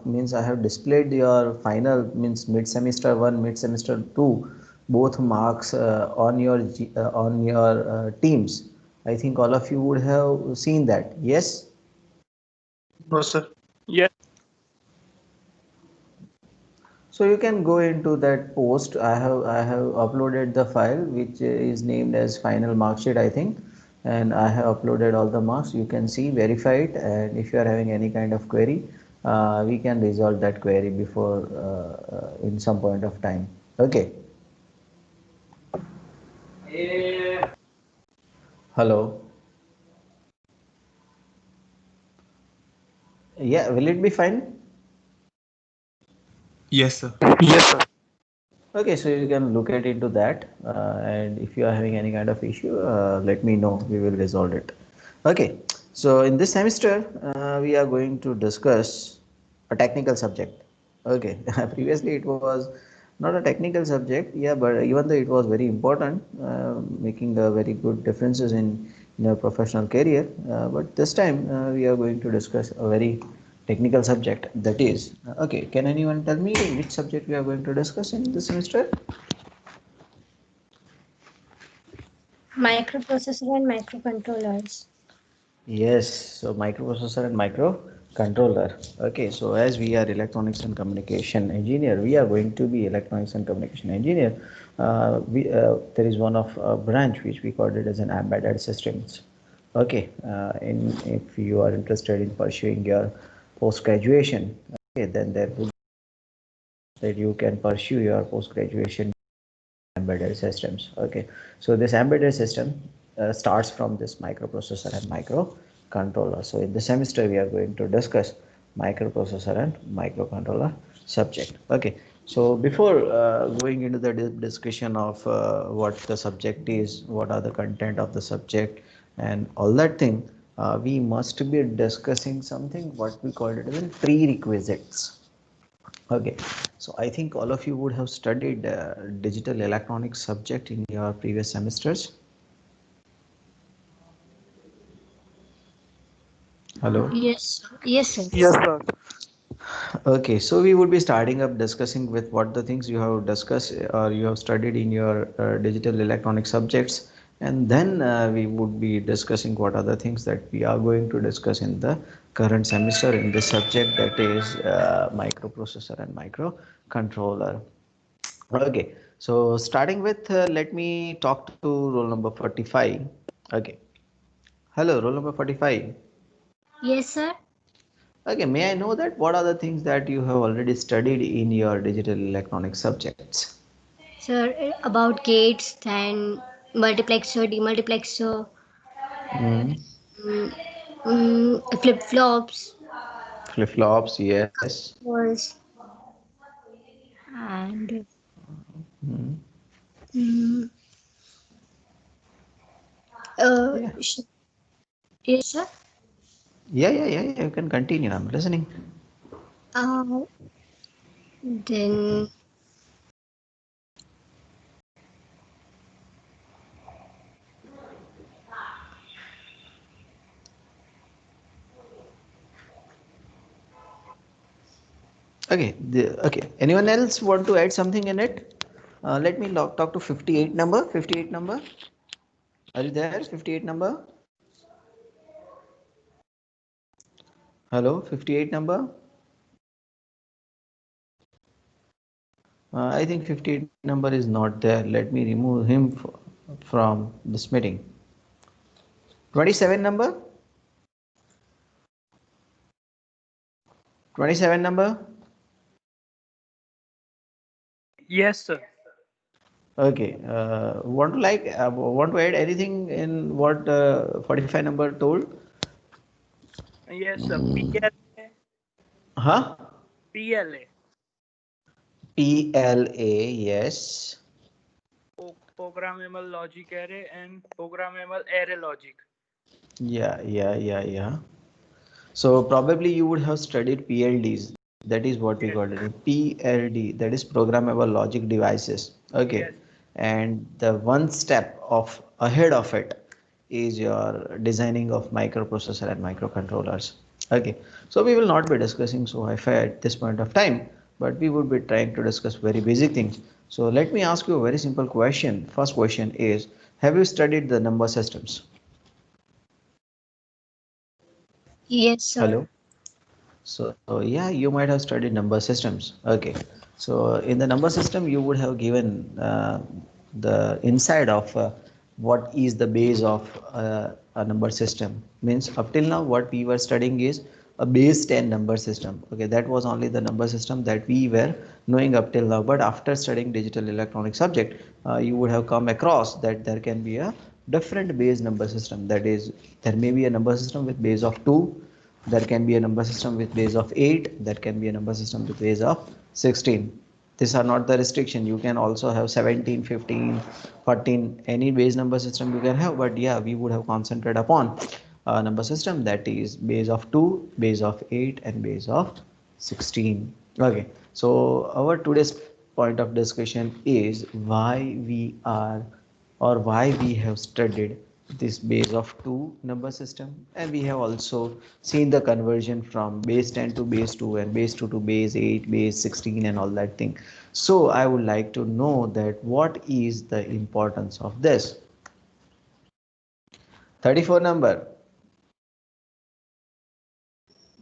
means I have displayed your final means mid semester 1, mid semester 2, both marks on your teams. I think all of you would have seen that. Yes. No, sir. Yes. So you can go into that post. I have uploaded the file which is named as final mark sheet, I think, and I have uploaded all the marks. You can see, verify it, and if you are having any kind of query, we can resolve that query before in some point of time. Okay. Hello. Yeah, will it be fine? Yes, sir. Yes, sir. Okay, so you can look at into that, and if you are having any kind of issue, let me know. We will resolve it. Okay, so in this semester, we are going to discuss a technical subject. Okay, previously it was not a technical subject, yeah, but even though it was very important, making a very good differences in your professional career, but this time we are going to discuss a very technical subject, that is okay, can anyone tell me which subject we are going to discuss in this semester? Microprocessor and microcontrollers. Yes, so microprocessor and microcontroller. Okay, so as we are electronics and communication engineer, we are going to be electronics and communication engineer. There is one of branch which we called it as an embedded systems. Okay, in if you are interested in pursuing your post graduation, okay, then there would that you can pursue your post graduation embedded systems. Okay, so this embedded system starts from this microprocessor and microcontroller. So in the semester we are going to discuss microprocessor and microcontroller subject. Okay, so before going into the discussion of what the subject is, what are the content of the subject and all that thing, we must be discussing something what we call it as prerequisites. Okay, so I think all of you would have studied digital electronics subject in your previous semesters. Hello. Yes, yes, sir. Yes, sir. Okay, so we would be starting up discussing with what the things you have discussed or you have studied in your digital electronic subjects, and then we would be discussing what are the things that we are going to discuss in the current semester in this subject, that is microprocessor and microcontroller. Okay, so starting with let me talk to roll number 45. Okay, hello, roll number 45. Yes, sir. Okay, may I know that what are the things that you have already studied in your digital electronic subjects? Sir, about gates, then multiplexer, demultiplexer, Mm. mm, flip flops, Flip-flops, yes. was and Mm. mm, uh, Yeah. sh- yes, sir. Yeah, you can continue. I'm listening. Uh, then Okay, okay. Anyone else want to add something in it? Let me talk to 58 number. 58 number. Are you there? 58 number. Hello, 58 number. I think 58 number is not there. Let me remove him from this meeting. 27 number. 27 number. Yes, sir. Okay. Want to add anything in what 45 number told? Yes, sir. PLA. Huh? PLA. PLA. Yes. Programmable logic array and programmable array logic. Yeah. So probably you would have studied PLDs. That is what we Yes. call it. PLD. That is programmable logic devices. Okay. Yes. And the one step of ahead of it is your designing of microprocessor and microcontrollers. Okay, so we will not be discussing so Wi-Fi at this point of time, but we would be trying to discuss very basic things. So let me ask you a very simple question. First question is, have you studied the number systems? Yes, sir. Hello. So yeah, you might have studied number systems. Okay. So in the number system, you would have given the inside of what is the base of a number system. Means up till now, what we were studying is a base 10 number system. Okay, that was only the number system that we were knowing up till now. But after studying digital electronic subject, you would have come across that there can be a different base number system. That is, there may be a number system with base of 2, there can be a number system with base of 8, there can be a number system with base of 16. These are not the restriction, you can also have 17, 15, 14, any base number system you can have, but yeah, we would have concentrated upon a number system that is base of 2, base of 8 and base of 16. Okay, so our today's point of discussion is why we are or why we have studied this base of 2 number system, and we have also seen the conversion from base 10 to base 2 and base 2 to base 8, base 16 and all that thing. So I would like to know that what is the importance of this 34 number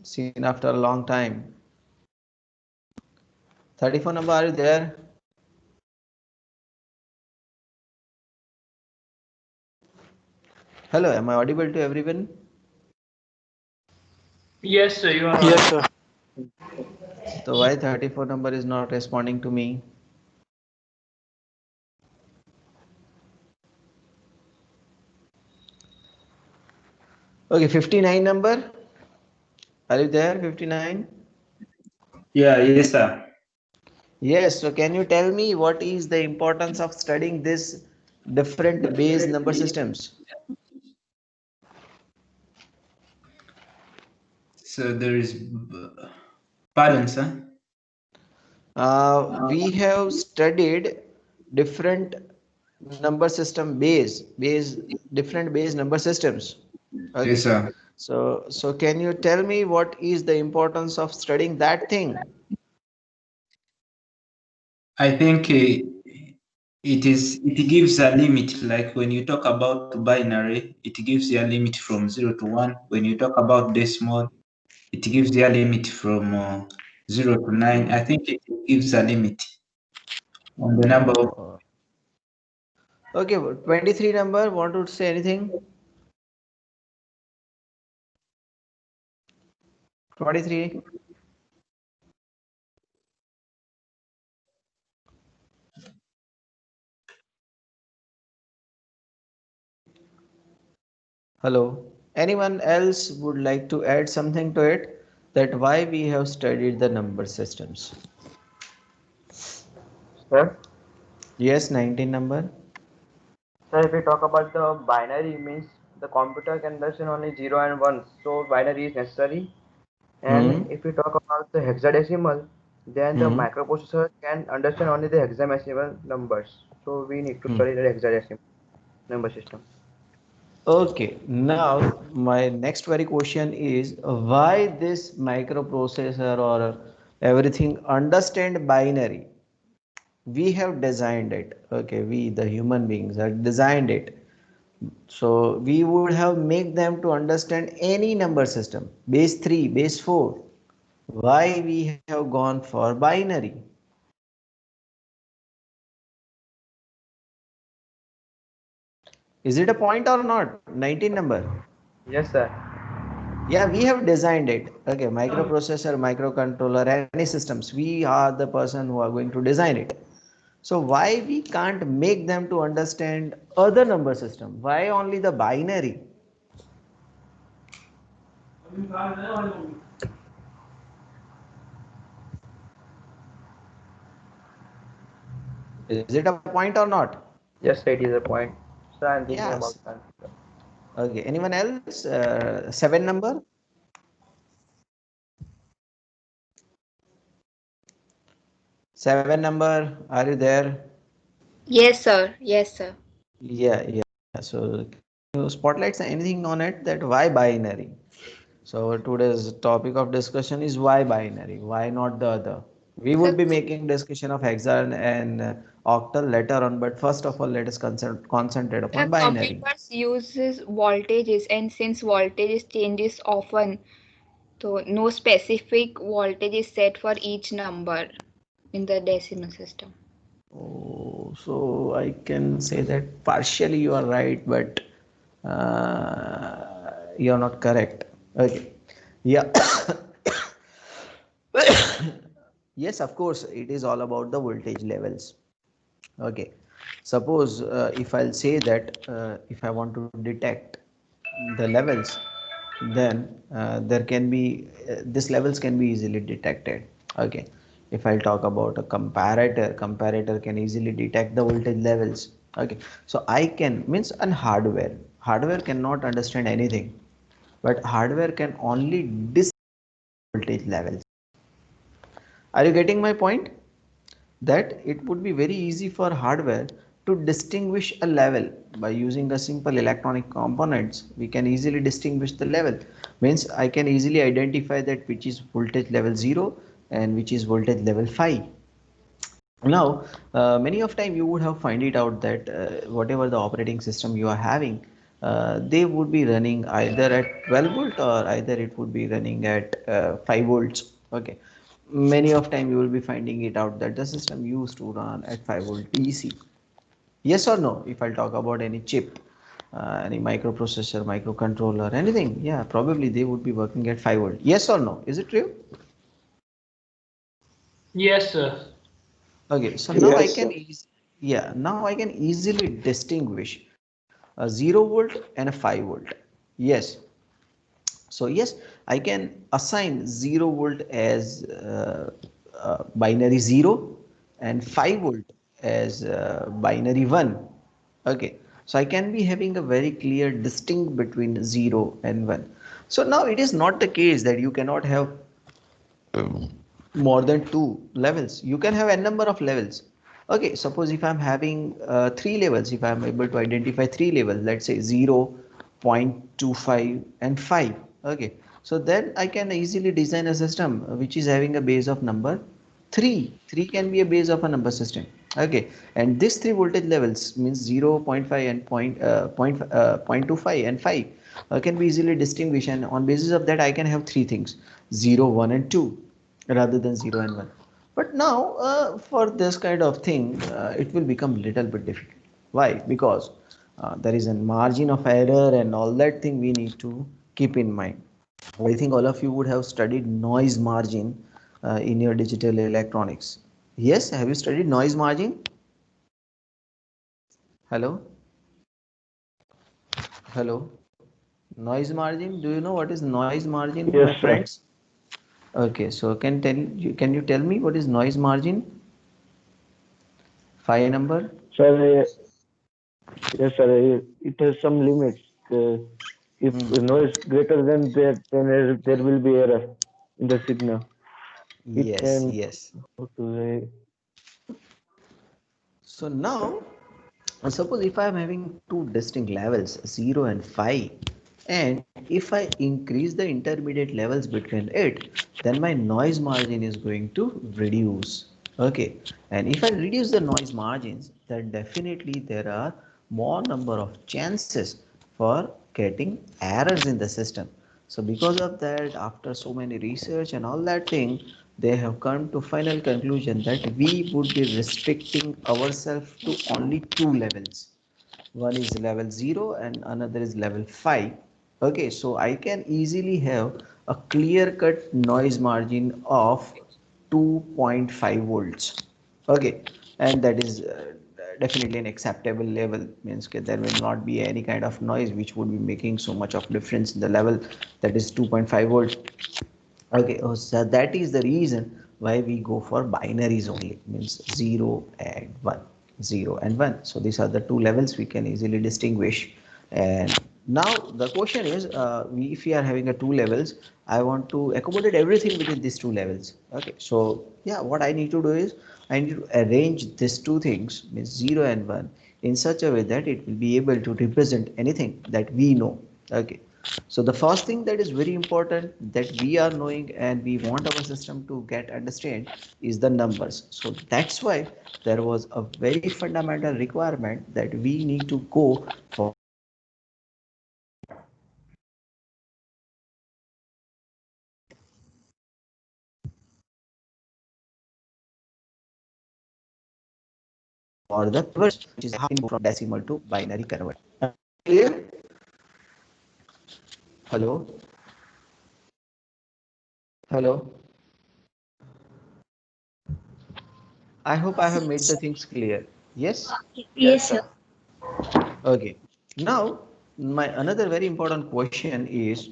seen after a long time. 34 number, are you there? Hello, am I audible to everyone? Yes, sir. You are Yes, audible. sir. So why 34 number is not responding to me? Okay, 59 number, are you there? 59. Yeah, yes, sir. Yes, so can you tell me what is the importance of studying this different base number systems? So there is, pardon, sir. We have studied different number system different base number systems. Yes, Okay, sir. so can you tell me what is the importance of studying that thing? I think it gives a limit. Like when you talk about binary, it gives you a limit from 0 to 1. When you talk about decimal, it gives you a limit from 0 to 9. I think it gives a limit on the number of. Uh, Okay, 23 number, want to say anything? 23. Hello. Anyone else would like to add something to it? That why we have studied the number systems? Sir, Yes, 19 number. sir, if we talk about the binary, means the computer can understand only 0 and 1, so binary is necessary. And Hmm. if we talk about the hexadecimal, then the Hmm. microprocessor can understand only the hexadecimal numbers. So we need to Hmm. study the hexadecimal number system. Okay. Now my next very question is why this microprocessor or everything understand binary? We have designed it. Okay, we the human beings have designed it. So we would have make them to understand any number system, base 3, base 4. Why we have gone for binary? Is it a point or not? 19 number. Yes, sir. Yeah, we have designed it. Okay, microprocessor, microcontroller, any systems. We are the person who are going to design it. So why we can't make them to understand other number system? Why only the binary? Is it a point or not? Yes, sir, it is a point. So I'm thinking about Yes. that. Okay. Anyone else? 7 number? 7 number. Are you there? Yes, sir. Yes, sir. Yeah, yeah. So can you spotlight anything on it that why binary? So today's topic of discussion is why binary, why not the other. We would So, be making discussion of hexagon and octal later on, but first of all, let us concentrate upon binary. computers uses voltages, and since voltages changes often, so no specific voltage is set for each number in the decimal system. Oh, so I can say that partially you are right, but you are not correct. Okay. Yeah. Yes, of course, it is all about the voltage levels. Okay. Suppose if I'll say that if I want to detect the levels, then there can be this levels can be easily detected. Okay. If I'll talk about a comparator can easily detect the voltage levels. Okay. So I can means an hardware cannot understand anything, but hardware can only dis voltage levels. Are you getting my point? That it would be very easy for hardware to distinguish a level by using a simple electronic components. We can easily distinguish the level, means I can easily identify that which is voltage level 0 and which is voltage level 5. Now many of time you would have find it out that whatever the operating system you are having, they would be running either at 12 volt or either it would be running at 5 volts. Okay, many of time you will be finding it out that the system used to run at 5 volt DC. Yes or no? If I'll talk about any chip, any microprocessor, microcontroller, anything, yeah, probably they would be working at 5 volt. Yes or no? Is it true? Yes, sir. Okay, so now I Yes, can sir. yeah, now I can easily distinguish a 0 volt and a 5 volt. Yes, so yes, I can assign 0 volt as binary 0 and 5 volt as binary 1. Okay, so I can be having a very clear distinct between 0 and 1. So now it is not the case that you cannot have more than two levels. You can have n number of levels. Okay, suppose if I'm having three levels, if I'm able to identify three levels, let's say 0, 0.25 and 5. Okay, so then I can easily design a system which is having a base of number 3. 3 can be a base of a number system. Okay, and this three voltage levels means 0, 0.5 and 0.25 and 5 can be easily distinguished, and on basis of that I can have three things: 0, 1 and 2 rather than 0 and 1. But now for this kind of thing it will become little bit difficult. Why? Because there is a margin of error and all that thing we need to keep in mind. I think all of you would have studied noise margin in your digital electronics. Yes, have you studied noise margin? Hello? Hello? Noise margin, do you know what is noise margin, my Yes, sir. friends? Okay, so can you tell me what is noise margin? Phi number? Sir, yes, sir. It has some limits. If Hmm. noise greater than that, then there will be error in the signal. It Yes, can yes. go to the. So now, suppose if I am having two distinct levels, 0 and 5, and if I increase the intermediate levels between it, then my noise margin is going to reduce. Okay, and if I reduce the noise margins, then definitely there are more number of chances for getting errors in the system. So because of that, after so many research and all that thing, they have come to final conclusion that we would be restricting ourselves to only two levels. One is level 0 and another is level 5. Okay, so I can easily have a clear cut noise margin of 2.5 volts. Okay, and that is definitely an acceptable level, means there will not be any kind of noise which would be making so much of difference in the level, that is 2.5 volt. Okay, so that is the reason why we go for binaries only, means 0 and 1, 0 and 1. So these are the two levels we can easily distinguish. And now the question is, if we are having a two levels, I want to accommodate everything within these two levels. Okay, so yeah, what I need to do is I need to arrange these two things, means 0 and 1, in such a way that it will be able to represent anything that we know. Okay, So the first thing that is very important that we are knowing and we want our system to get understand is the numbers. So that's why there was a very fundamental requirement that we need to go for the conversion, which is how you move from decimal to binary convert. Clear? Hello? Hello? I hope I have made the things clear. Yes? Yes, sir. Okay. Now, my another very important question is,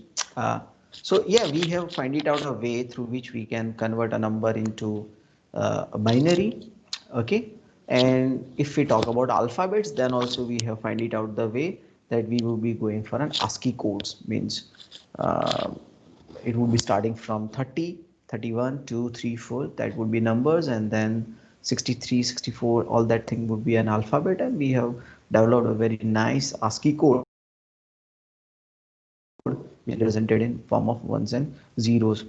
so yeah, we have find it out a way through which we can convert a number into a binary. Okay. And if we talk about alphabets, then also we have find it out the way that we will be going for an ASCII codes, means uh, it would be starting from 30, 31, 2, 3, 4, that would be numbers, and then 63, 64, all that thing would be an alphabet, and we have developed a very nice ASCII code represented in form of ones and zeros.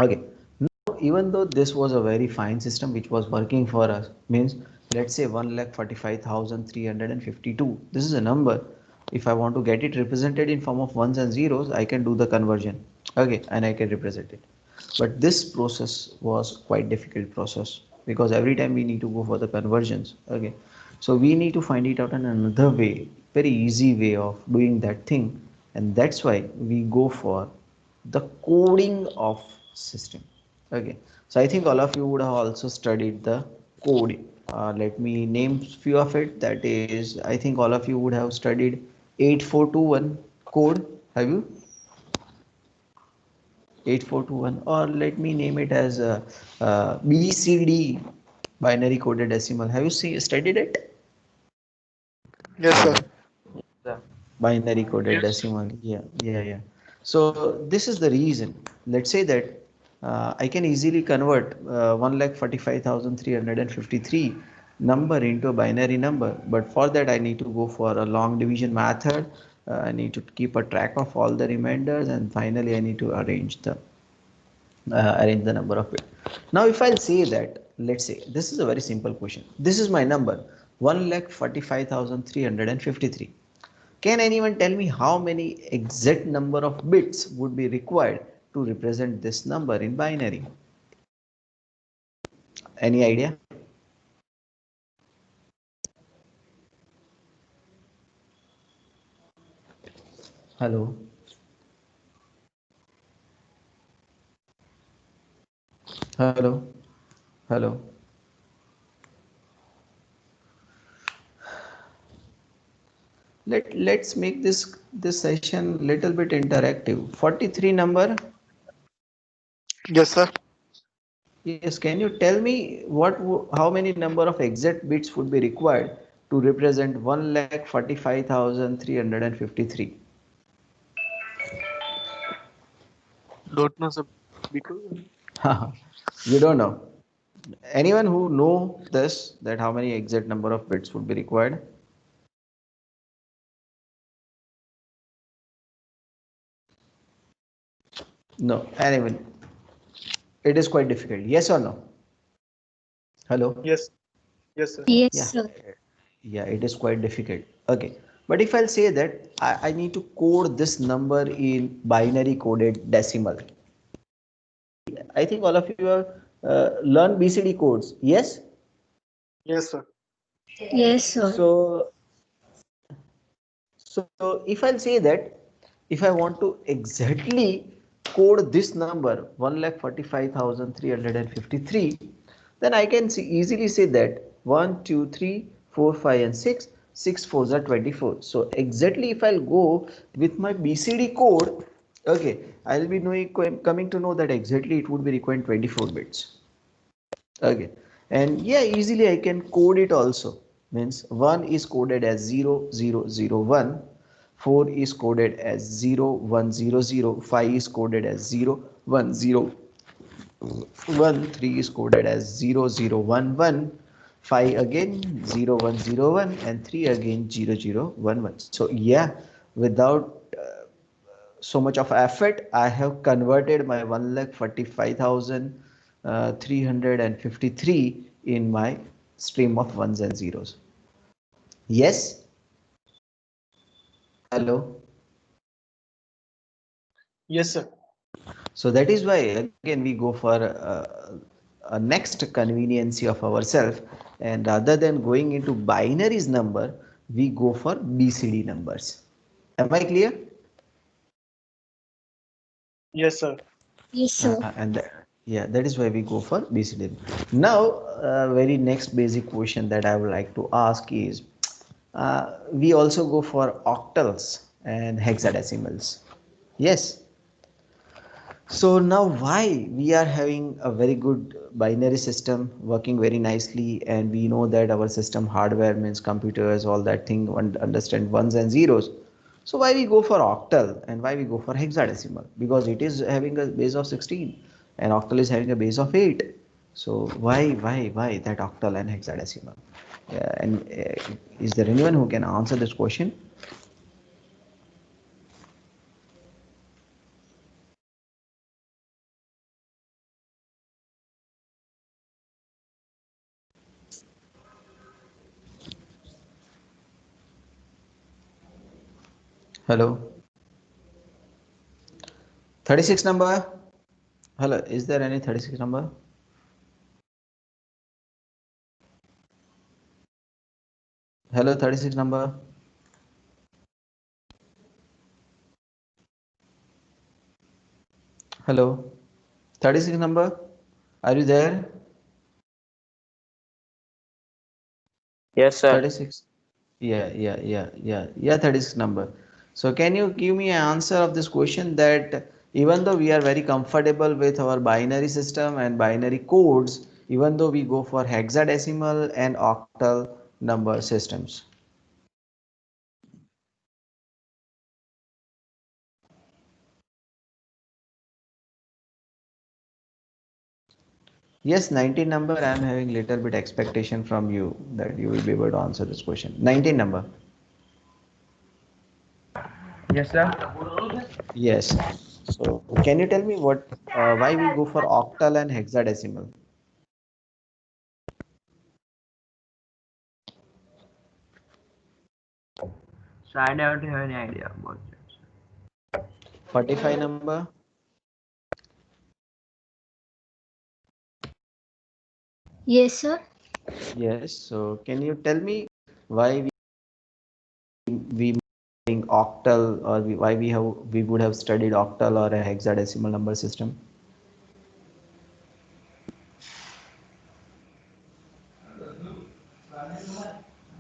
Okay. Now, even though this was a very fine system which was working for us, means let's say 1,45,352. This is a number. If I want to get it represented in form of ones and zeros, I can do the conversion. Okay, and I can represent it. But this process was quite difficult process because every time we need to go for the conversions. Okay, so we need to find it out in another way, very easy way of doing that thing, and that's why we go for the coding of system. Okay, so I think all of you would have also studied the coding. Let me name few of it. That is, I think all of you would have studied 8421 code. Have you? 8421, or let me name it as BCD, binary coded decimal. Have you studied it? Yes, sir. Binary coded Yes. decimal. Yeah. So this is the reason. Let's say that I can easily convert 1,45,353 number into a binary number, but for that I need to go for a long division method. I need to keep a track of all the remainders, and finally I need to arrange the number of bits. Now, if I'll say that, let's say this is a very simple question. This is my number 1,45,353. Can anyone tell me how many exact number of bits would be required to represent this number in binary? Any idea? Hello? Hello? Hello? Let's make this session little bit interactive. 43 number. Yes, sir. Yes, can you tell me how many number of exact bits would be required to represent 1,45,353? Don't know, sir. Because You don't know. Anyone who know this, that how many exact number of bits would be required? No. Anyone? It is quite difficult. Yes or no? Hello? yes, yes, sir. Yes, Yeah. sir. Yeah, it is quite difficult. Okay. But if I'll say that I need to code this number in binary coded decimal. I think all of you have learned BCD codes. Yes. Yes, sir. Yes, sir. So if I'll say that if I want to exactly code this number 1,45,353, then I can easily say that 1, 2, 3, 4, 5, and 6, 6 4s are 24. So exactly if I'll go with my BCD code, okay, I'll be coming to know that exactly it would be requiring 24 bits. Okay, and yeah, easily I can code it also. Means 1 is coded as 0001, 4 is coded as 0100, 5 is coded as 0101, 3 is coded as 0011, 5 again 0101, and 3 again 0011. So yeah, without so much of effort, I have converted my 1,45,353 in my stream of ones and zeros. Yes. Hello. Yes, sir. So that is why again we go for a next conveniency of ourselves, and rather than going into binaries number, we go for BCD numbers. Am I clear? Yes, sir. Yes, sir. Yeah, that is why we go for BCD. Now, very next basic question that I would like to ask is, we also go for octals and hexadecimals. Yes. So now why we are having a very good binary system working very nicely, and we know that our system hardware means computers, all that thing understand ones and zeros. So why we go for octal and why we go for hexadecimal? Because it is having a base of 16 and octal is having a base of 8. So why that octal and hexadecimal? And is there anyone who can answer this question? Hello. 36 number. Hello. Is there any 36 number? Hello, 36 number. Hello, 36 number. Are you there? Yes, sir. 36. Yeah, 36 number. So can you give me an answer of this question that even though we are very comfortable with our binary system and binary codes, even though we go for hexadecimal and octal number systems? Yes, 19 number. I am having little bit expectation from you that you will be able to answer this question. 19 number. Yes, sir. Yes. So can you tell me what why we go for octal and hexadecimal? So I don't have any idea about that. 45 number. Yes, sir. Yes. So can you tell me why we being octal, or why we would have studied octal or a hexadecimal number system?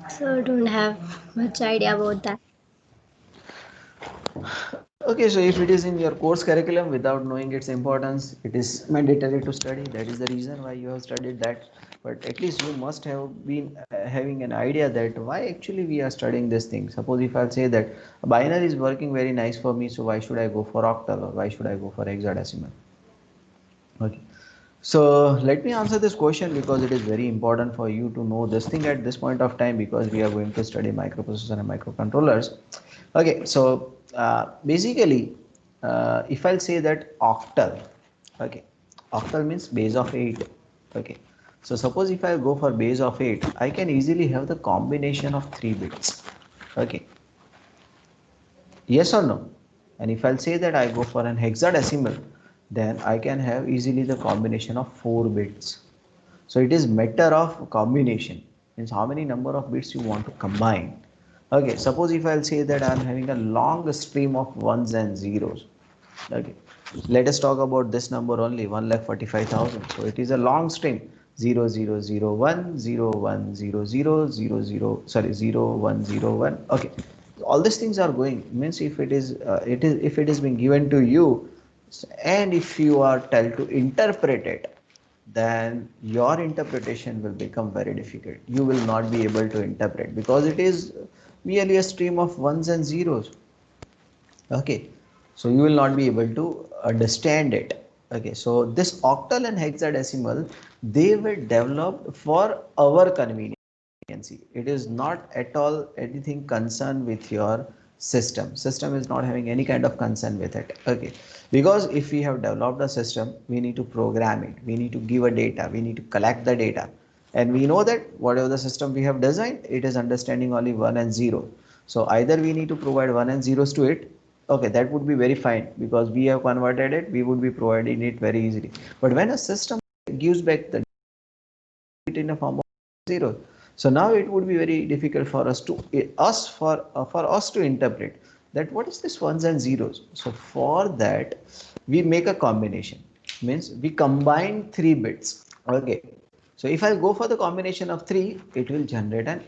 So don't have much idea about that. Okay, so if it is in your course curriculum without knowing its importance, it is mandatory to study. That is the reason why you have studied that. But at least you must have been having an idea that why actually we are studying this thing. Suppose if I'll say that a binary is working very nice for me, so why should I go for octal or why should I go for hexadecimal? Okay. So let me answer this question because it is very important for you to know this thing at this point of time, because we are going to study microprocessor and microcontrollers. Okay, so basically, if I'll say that octal, okay, octal means base of 8. Okay, so suppose if I go for base of 8, I can easily have the combination of 3 bits. Okay, yes or no? And if I'll say that I go for an hexadecimal, then I can have easily the combination of 4 bits. So it is matter of combination, means how many number of bits you want to combine. Okay, suppose if I'll say that I'm having a long stream of ones and zeros. Okay, let us talk about this number only, 1,45,000. So it is a long string, 0001 0100 00, sorry, 0101. Okay, all these things are going, means if it is if it is being given to you, and if you are told to interpret it, then your interpretation will become very difficult. You will not be able to interpret because it is merely a stream of ones and zeros. Okay, so you will not be able to understand it. Okay, so this octal and hexadecimal, they were developed for our convenience. It is not at all anything concerned with your System is not having any kind of concern with it. Okay, because if we have developed a system, we need to program it, we need to give a data, we need to collect the data, and we know that whatever the system we have designed, it is understanding only 1 and 0. So either we need to provide 1 and zeros to it. Okay, that would be very fine because we have converted it, we would be providing it very easily. But when a system gives back the in a form of 0, so now it would be very difficult for us to for us to interpret that what is this ones and zeros. So for that we make a combination, means we combine 3 bits. Okay, so if I go for the combination of 3, it will generate an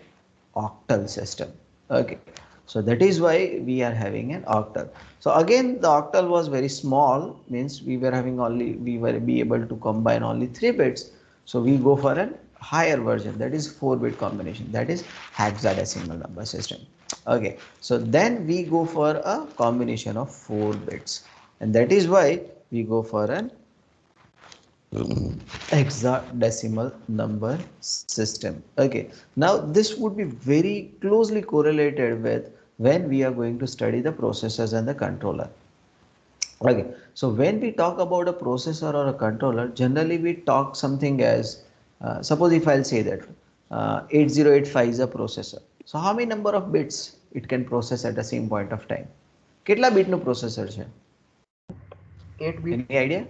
octal system. Okay, so that is why we are having an octal. So again the octal was very small, means we were having only, we were be able to combine only 3 bits. So we go for an higher version, that is 4-bit combination, that is hexadecimal number system. Okay, so then we go for a combination of 4 bits, and that is why we go for an hexadecimal number system. Okay, now this would be very closely correlated with when we are going to study the processors and the controller. Okay, so when we talk about a processor or a controller, generally we talk something as suppose if I'll say that 8085 is a processor. So how many number of bits it can process at the same point of time? કેટલા bit નું processor છે? 8 bit. Any idea?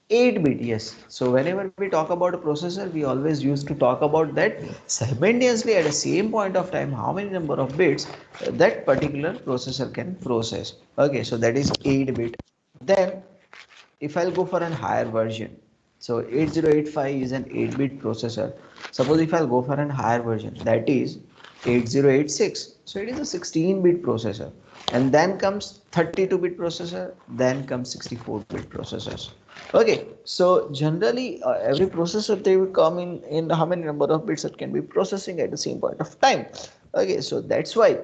8 bit, yes. So whenever we talk about a processor, we always used to talk about that simultaneously at the same point of time, how many number of bits that particular processor can process. Okay, so that is 8 bit. Then if I'll go for a higher version, so 8085 is an 8-bit processor. Suppose if I'll go for a higher version, that is 8086, so it is a 16-bit processor, and then comes 32-bit processor, then comes 64-bit processors. Okay, so generally every processor, they will come in how many number of bits it can be processing at the same point of time. Okay, so that's why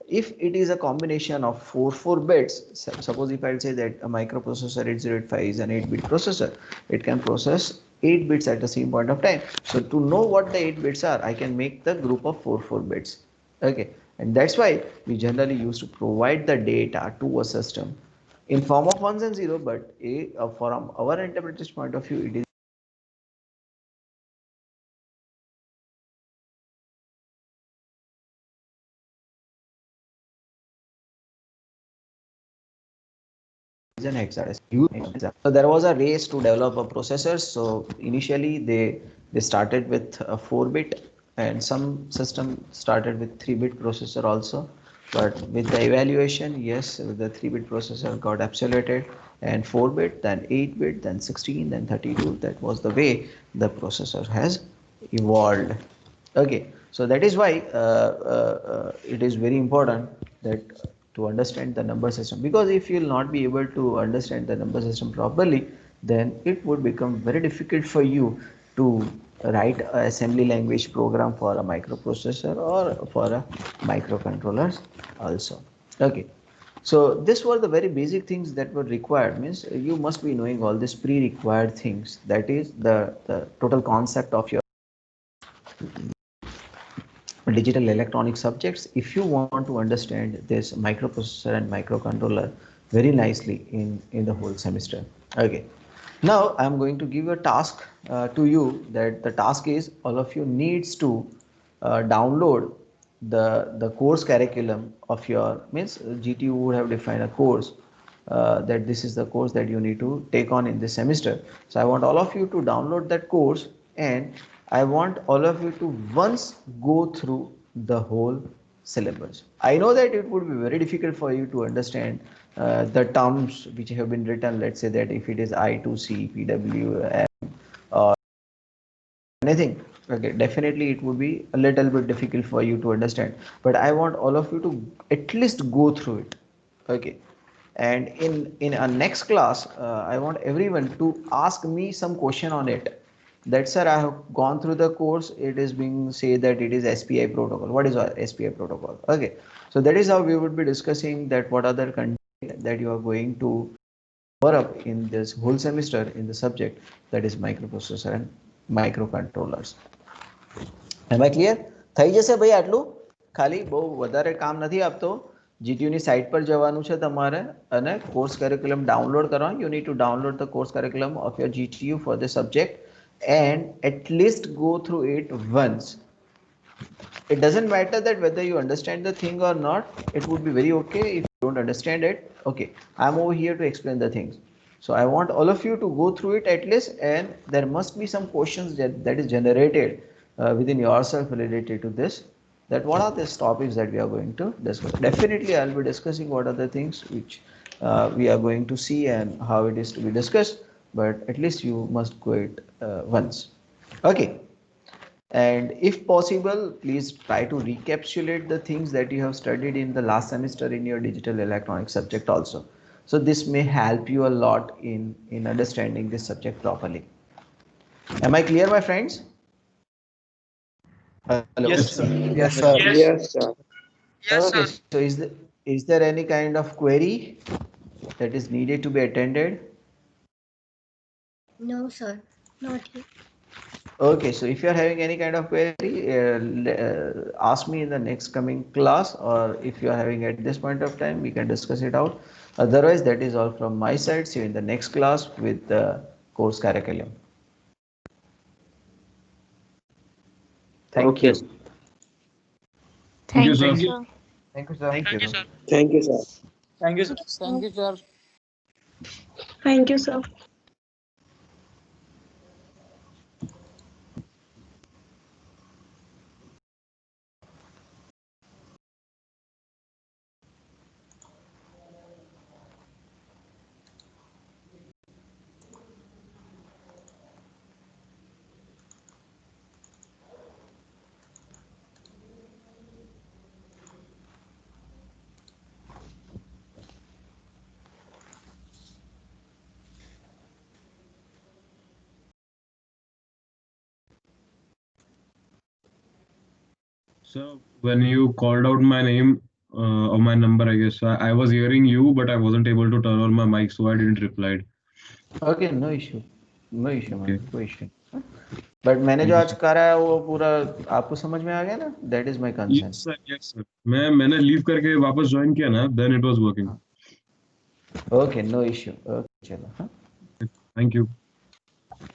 if it is a combination of 4 bits, suppose if I'll say that a microprocessor 8085 is an 8-bit processor, it can process 8 bits at the same point of time. So to know what the 8 bits are, I can make the group of 4 bits. Okay, and that's why we generally used to provide the data to a system in form of 1s and 0, but from our interpretation point of view, it is an hexadecimal. So there was a race to develop a processor. So initially they started with a 4-bit, and some system started with 3-bit processor also. But with the evaluation, yes, the 3-bit processor got absoluted, and 4-bit, then 8-bit, then 16, then 32. That was the way the processor has evolved. Okay, so that is why it is very important that to understand the number system, because if you will not be able to understand the number system properly, then it would become very difficult for you to write a assembly language program for a microprocessor or for a microcontrollers also. Okay, so this were the very basic things that were required, means you must be knowing all these pre-required things, that is the total concept of your digital electronic subjects, if you want to understand this microprocessor and microcontroller very nicely in the whole semester. Okay, now I'm going to give a task to you, that the task is all of you needs to download the course curriculum of your, means GTU would have defined a course that this is the course that you need to take on in this semester. So I want all of you to download that course, and I want all of you to once go through the whole syllabus. I know that it would be very difficult for you to understand the terms which have been written. Let's say that if it is I2C, PWM, or anything, okay, definitely it would be a little bit difficult for you to understand. But I want all of you to at least go through it. Okay, and in our next class, I want everyone to ask me some question on it, that sir, I have gone through the course, it is being said that it is SPI protocol. What is our SPI protocol? Okay, so that is how we would be discussing that what other content that you are going to cover up in this whole semester in the subject, that is microprocessor and microcontrollers. Am I clear? થઈ જશે ભાઈ આટલું, ખાલી બહુ વધારે કામ નથી આપતો. જીટીયુની સાઇટ પર જવાનું છે તમારે અને કોર્સ કરિક્યુલમ ડાઉનલોડ કરવાનું. You need to download the course curriculum of your GTU for the subject and at least go through it once. It doesn't matter that whether you understand the thing or not. It would be very okay if you don't understand it. Okay, I'm over here to explain the things. So I want all of you to go through it at least, and there must be some questions that is generated within yourself related to this. That what are these topics that we are going to discuss? Definitely I'll be discussing what are the things which we are going to see and how it is to be discussed, but at least you must go it once. Okay. And if possible, please try to recapitulate the things that you have studied in the last semester in your digital electronics subject also. So this may help you a lot in understanding this subject properly. Am I clear, my friends? Hello. Yes, sir. Yes, sir. Yes. sir. Okay. So is there any kind of query that is needed to be attended? No, sir. Not here. Okay, so if you are having any kind of query, ask me in the next coming class, or if you are having at this point of time, we can discuss it out. Otherwise, that is all from my side. See you in the next class with the course curriculum. Thank you. Thank you, sir. sir. Thank you, sir. Thank you. Thank you, sir. Thank you, sir. Thank you, sir. Thank you, sir. So when you called out my name or my number, I guess I was hearing you, but I wasn't able to turn on my mic, so I didn't reply. Okay, no issue. No issue, man. Okay. कोई issue. But मैंने जो आज करा है वो पूरा आपको समझ में आ गया ना? That is my concern. Yes sir, yes sir. मैंने लीव करके वापस ज्वाइन किया ना, then it was working. Okay, no issue. Okay, चलो हाँ. Thank you.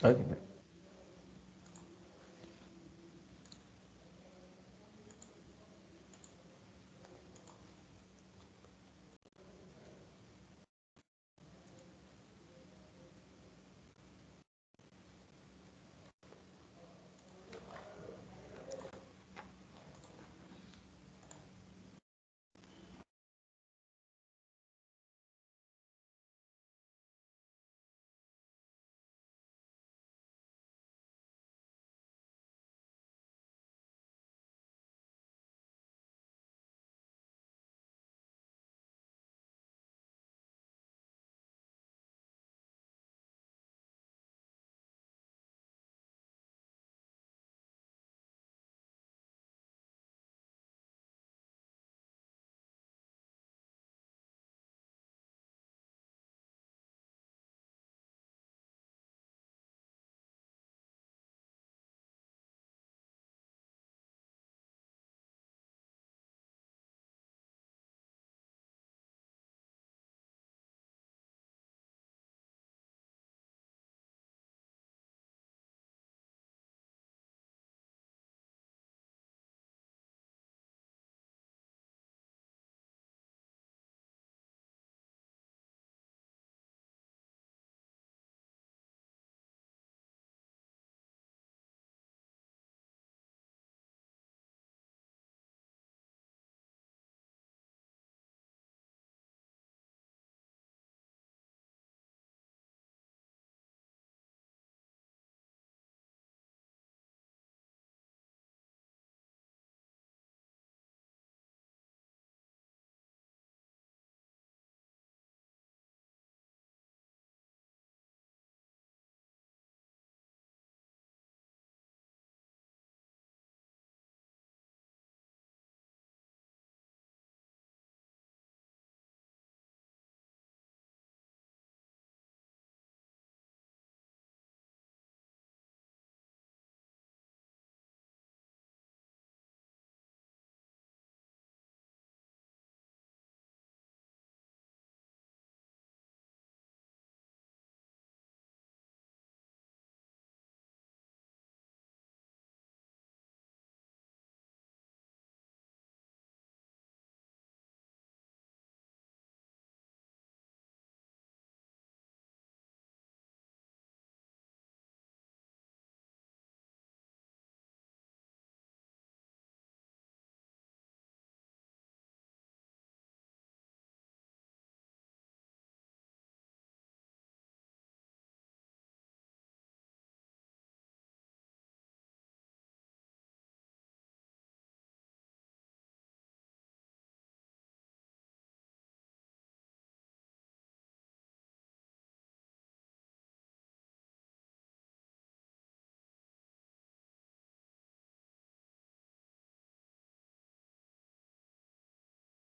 Okay.